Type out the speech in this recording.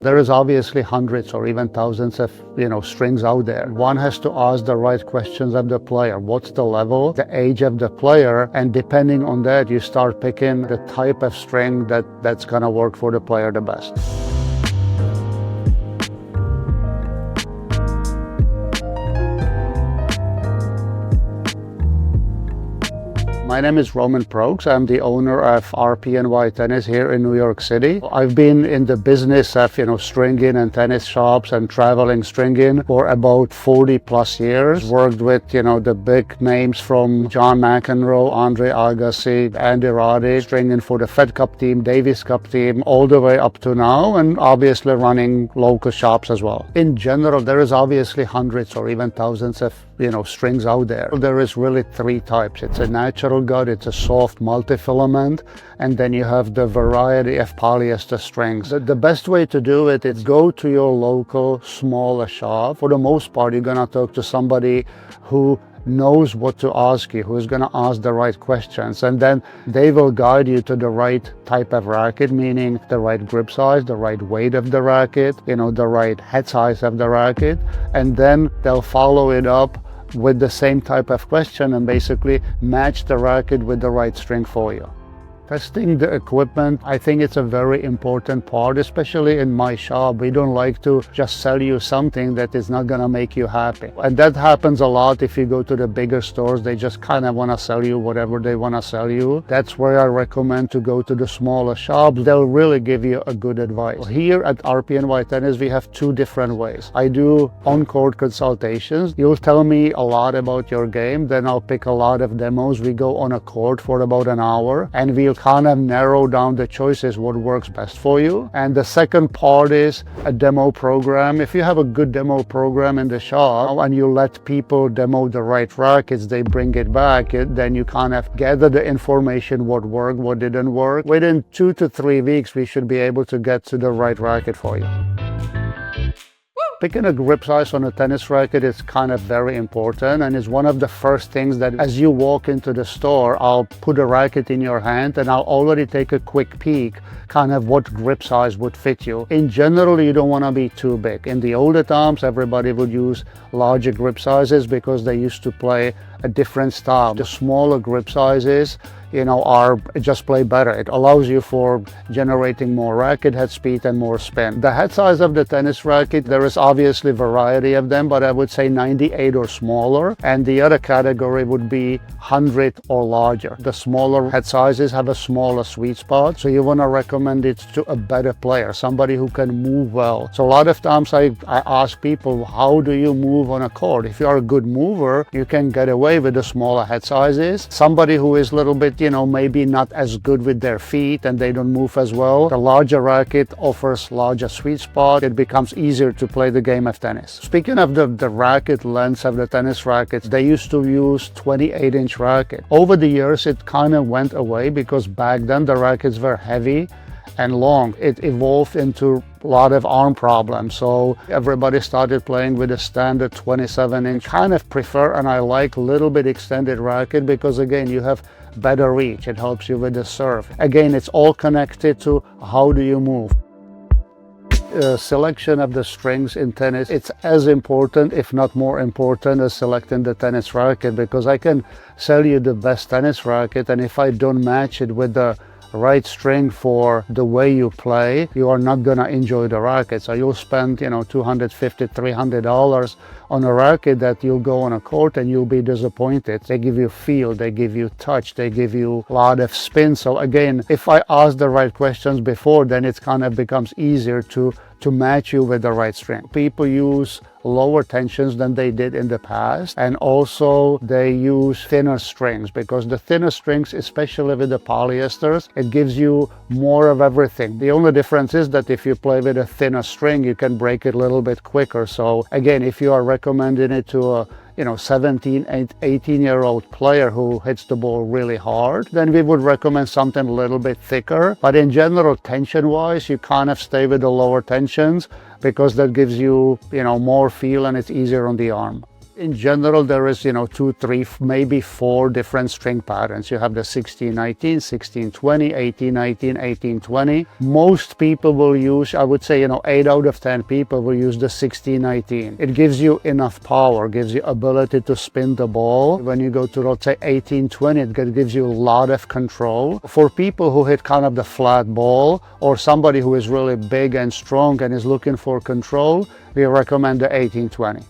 There is obviously hundreds or even thousands of, strings out there. One has to ask the right questions of the player. What's the level, the age of the player, and depending on that, you start picking the type of string that's gonna work for the player the best. My name is Prokes. I'm the owner of RPNY Tennis here in New York City. I've been in the business of, stringing and tennis shops and traveling stringing for about 40 plus years. Worked with, the big names from John McEnroe, Andre Agassi, Andy Roddick, stringing for the Fed Cup team, Davis Cup team, all the way up to now, and obviously running local shops as well. In general, there is obviously hundreds or even thousands of strings out there. There is really three types. It's a natural gut, it's a soft multi-filament, and then you have the variety of polyester strings. The best way to do it is go to your local smaller shop. For the most part, you're gonna talk to somebody who knows what to ask you, who's going to ask the right questions, and then they will guide you to the right type of racket, meaning the right grip size, the right weight of the racket, the right head size of the racket, and then they'll follow it up with the same type of question and basically match the racket with the right string for you. Testing the equipment, I think it's a very important part, especially in my shop. We don't like to just sell you something that is not gonna make you happy. And that happens a lot if you go to the bigger stores. They just kind of wanna sell you whatever they wanna sell you. That's where I recommend to go to the smaller shops. They'll really give you a good advice. Here at RPNY Tennis, we have two different ways. I do on-court consultations. You'll tell me a lot about your game, then I'll pick a lot of demos. We go on a court for about an hour, and we'll kind of narrow down the choices, what works best for you. And the second part is a demo program. If you have a good demo program in the shop and you let people demo the right rackets, they bring it back, then you kind of gather the information, what worked, what didn't work. Within 2 to 3 weeks, we should be able to get to the right racket for you. Picking a grip size on a tennis racket is kind of very important, and is one of the first things that as you walk into the store, I'll put a racket in your hand and I'll already take a quick peek kind of what grip size would fit you. In general, you don't want to be too big. In the older times, everybody would use larger grip sizes because they used to play a different style. The smaller grip sizes just play better. It allows you for generating more racket head speed and more spin. The head size of the tennis racket, there is obviously variety of them, but I would say 98 or smaller, and the other category would be 100 or larger. The smaller head sizes have a smaller sweet spot, so you want to recommend it to a better player, somebody who can move well. So a lot of times I ask people, how do you move on a court? If you're a good mover, you can get away with the smaller head sizes. Somebody who is a little bit maybe not as good with their feet and they don't move as well, the larger racket offers larger sweet spot. It becomes easier to play the game of tennis. Speaking of the racket lengths of the tennis rackets, they used to use 28-inch racket. Over the years, it kind of went away because back then the rackets were heavy and long. It evolved into a lot of arm problems, so everybody started playing with a standard 27-inch. Kind of prefer, and I like, a little bit extended racket because again, you have better reach. It helps you with the serve. Again, it's all connected to how do you move. Selection of the strings in tennis, it's as important, if not more important, as selecting the tennis racket, because I can sell you the best tennis racket, and if I don't match it with the right string for the way you play, you are not gonna enjoy the racket. So you'll spend $250, $300 on a racket that you'll go on a court and you'll be disappointed. They give you feel, they give you touch, they give you a lot of spin. So again, if I ask the right questions before, then it kind of becomes easier to match you with the right string. People use lower tensions than they did in the past, and also they use thinner strings, because the thinner strings, especially with the polyesters, it gives you more of everything. The only difference is that if you play with a thinner string, you can break it a little bit quicker. So again, if you are recommending it to a 17 and 18-year-old player who hits the ball really hard, then we would recommend something a little bit thicker. But in general, tension-wise, you kind of stay with the lower tensions because that gives you, more feel and it's easier on the arm. In general, there is, 2, 3, maybe 4 different string patterns. You have the 16-19, 16-20, 18-19, 18-20. Most people will use, I would say, 8 out of 10 people will use the 16-19. It gives you enough power, gives you ability to spin the ball. When you go to, let's say, 18-20, it gives you a lot of control. For people who hit kind of the flat ball, or somebody who is really big and strong and is looking for control, we recommend the 18-20.